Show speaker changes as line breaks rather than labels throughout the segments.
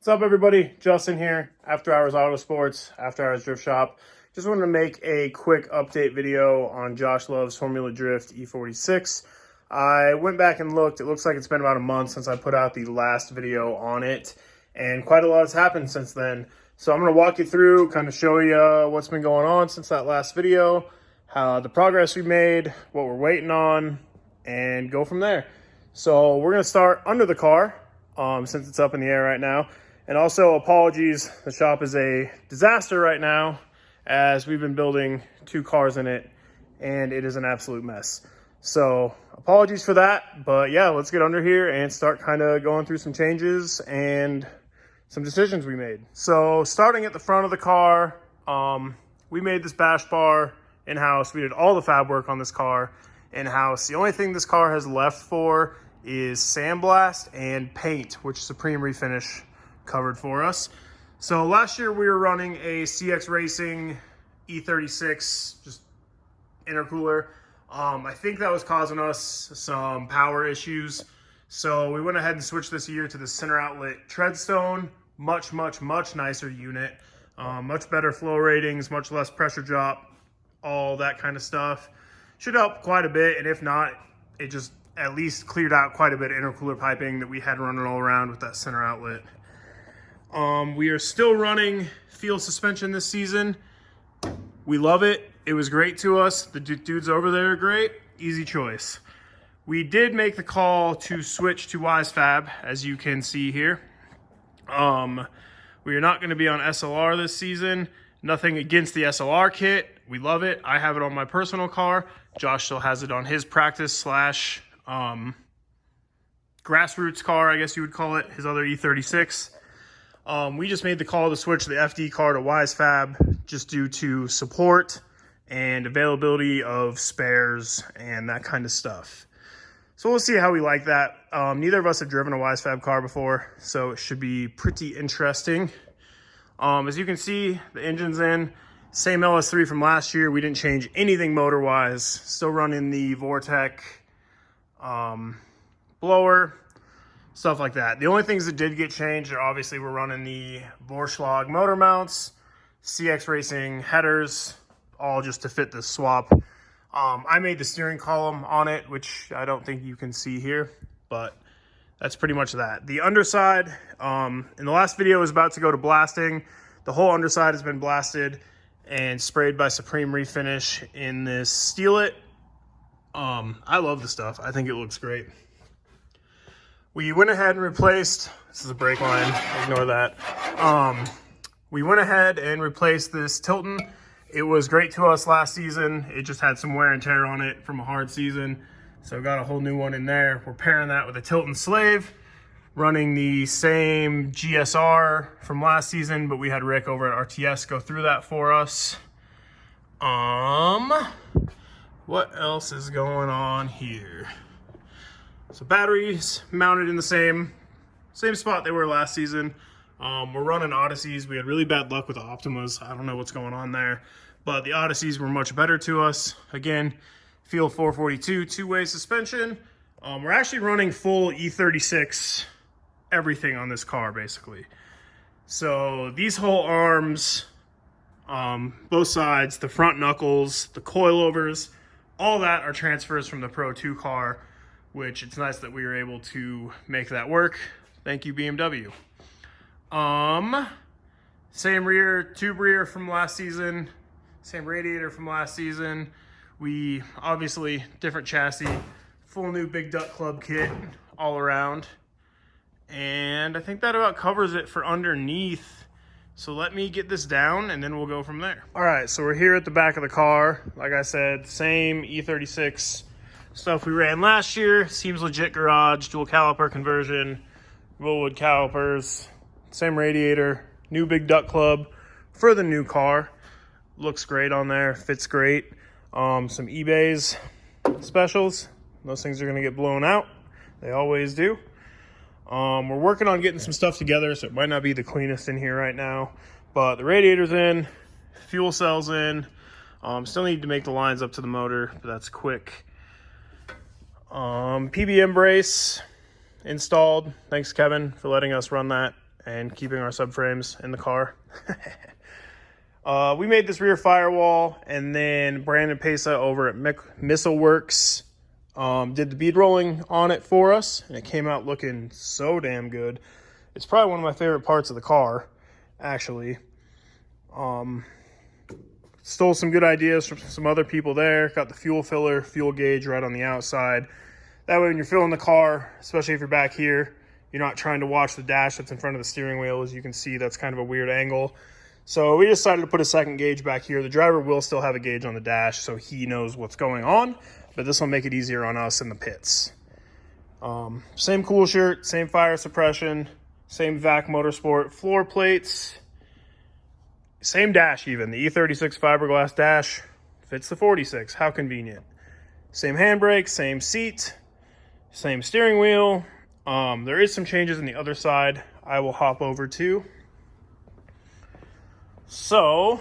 What's up, everybody? Justin here, After Hours Auto Sports, After Hours Drift Shop. Just wanted to make a quick update video on Josh Love's Formula Drift E46. I went back and looked. It looks like it's been about a month since I put out the last video on it, and quite a lot has happened since then. So I'm going to walk you through, kind of show you what's been going on since that last video, how the progress we made, what we're waiting on, and go from there. So we're going to start under the car, since it's up in the air right now. And also, apologies, the shop is a disaster right now as we've been building two cars in it and it is an absolute mess. So apologies for that, but yeah, let's get under here and start kind of going through some changes and some decisions we made. So starting at the front of the car, we made this bash bar in-house. We did all the fab work on this car in-house. The only thing this car has left for is sandblast and paint, which Supreme Refinish covered for us. So last year we were running a CX Racing E46 just intercooler. I think that was causing us some power issues, so we went ahead and switched this year to the center outlet treadstone. Much nicer unit, much better flow ratings, much less pressure drop, all that kind of stuff. Should help quite a bit, and if not, it just at least cleared out quite a bit of intercooler piping that we had running all around with that center outlet. We are still running field suspension this season. We love it. It was great to us. The dudes over there are great. Easy choice. We did make the call to switch to WiseFab, as you can see here. We are not going to be on SLR this season. Nothing against the SLR kit. We love it. I have it on my personal car. Josh still has it on his practice slash grassroots car, I guess you would call it, his other E36. We just made the call to switch the FD car to WiseFab just due to support and availability of spares and that kind of stuff. So we'll see how we like that. Neither of us have driven a WiseFab car before, so it should be pretty interesting. As you can see, the engine's in. Same LS3 from last year. We didn't change anything motor-wise. Still running the Vortec blower, stuff like that. The only things that did get changed are obviously we're running the Vorschlag motor mounts, CX Racing headers, all just to fit the swap. I made the steering column on it, which I don't think you can see here, but that's pretty much that. The underside, in the last video, was about to go to blasting. The whole underside has been blasted and sprayed by Supreme Refinish in this Steal It. I love the stuff. I think it looks great. We went ahead and replaced, this is a brake line, ignore that. We went ahead and replaced this Tilton. It was great to us last season. It just had some wear and tear on it from a hard season. So got a whole new one in there. We're pairing that with a Tilton Slave, running the same GSR from last season, but we had Rick over at RTS go through that for us. What else is going on here? So batteries mounted in the same spot they were last season. We're running Odysseys. We had really bad luck with the Optimas. I don't know what's going on there, but the Odysseys were much better to us. Again, Field 442 two-way suspension. We're actually running full E36 everything on this car, basically. So these whole arms, both sides, the front knuckles, the coilovers, all that are transfers from the Pro 2 car, which it's nice that we were able to make that work. Thank you, BMW. Same rear, tube rear from last season, same radiator from last season. We obviously different chassis, full new Big Duck Club kit all around. And I think that about covers it for underneath. So let me get this down and then we'll go from there. All right, so we're here at the back of the car. Like I said, same E36 stuff we ran last year. Seems legit garage, dual caliper conversion, rollwood calipers, same radiator, new Big Duck Club for the new car. Looks great on there, fits great. Some eBay's specials. Those things are gonna get blown out. They always do. We're working on getting some stuff together, so it might not be the cleanest in here right now, but the radiator's in, fuel cell's in. Still need to make the lines up to the motor, but that's quick. PBM brace installed. Thanks, Kevin, for letting us run that and keeping our subframes in the car. We made this rear firewall, and then Brandon Pesa over at Missile Works did the bead rolling on it for us, and it came out looking so damn good. It's probably one of my favorite parts of the car, actually. Stole some good ideas from some other people there. Got the fuel filler, fuel gauge right on the outside. That way when you're filling the car, especially if you're back here, you're not trying to watch the dash that's in front of the steering wheel. As you can see, that's kind of a weird angle. So we decided to put a second gauge back here. The driver will still have a gauge on the dash, so he knows what's going on, but this will make it easier on us in the pits. Same cool shirt, same fire suppression, same VAC Motorsport floor plates, same dash even. The E46 fiberglass dash fits the 46. How convenient. Same handbrake, same seat, same steering wheel. There is some changes on the other side I will hop over to. So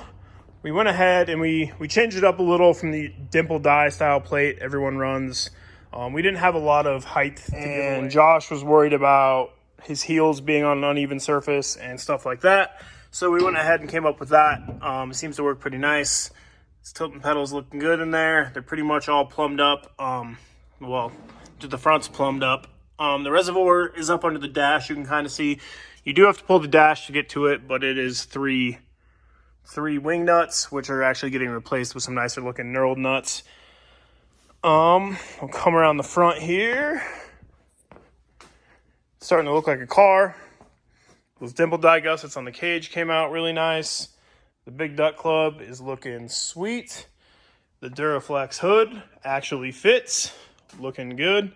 we went ahead and we changed it up a little from the dimple die style plate everyone runs. We didn't have a lot of height to give away. Josh was worried about his heels being on an uneven surface and stuff like that. So we went ahead and came up with that. It seems to work pretty nice. This tilting pedal's looking good in there. They're pretty much all plumbed up. Well, just the front's plumbed up. The reservoir is up under the dash. You can kind of see. You do have to pull the dash to get to it, but it is three wing nuts, which are actually getting replaced with some nicer looking knurled nuts. We'll come around the front here. It's starting to look like a car. Those dimple die gussets on the cage came out really nice. The big duck club is looking sweet. The Duraflex hood actually fits, looking good.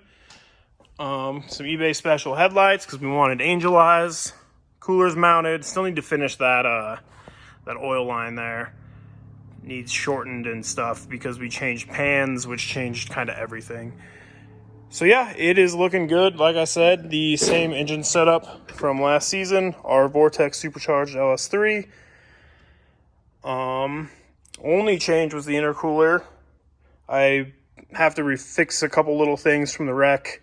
Some eBay special headlights because we wanted angel eyes. Coolers mounted. Still need to finish that that oil line there. Needs shortened and stuff because we changed pans, which changed kind of everything. So yeah, it is looking good. Like I said, the same engine setup from last season, our Vortex Supercharged LS3. Only change was the intercooler. I have to refix a couple little things from the wreck,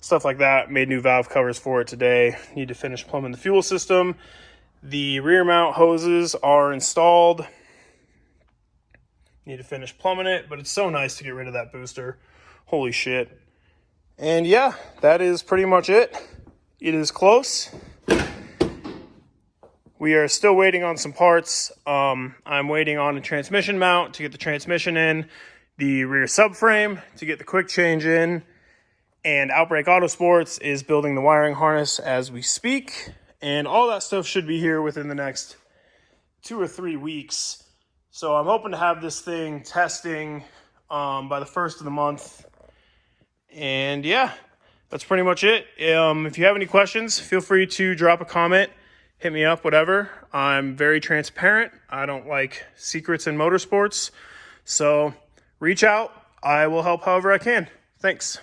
stuff like that. Made new valve covers for it today. Need to finish plumbing the fuel system. The rear mount hoses are installed. Need to finish plumbing it, but it's so nice to get rid of that booster. Holy shit. And yeah, that is pretty much it. It is close. We are still waiting on some parts. I'm waiting on a transmission mount to get the transmission in, the rear subframe to get the quick change in, and Outbreak Autosports is building the wiring harness as we speak. And all that stuff should be here within the next 2 or 3 weeks. So I'm hoping to have this thing testing by the 1st of the month. And yeah, that's pretty much it. If you have any questions, feel free to drop a comment, hit me up, whatever. I'm very transparent. I don't like secrets in motorsports. So reach out. I will help however I can. Thanks.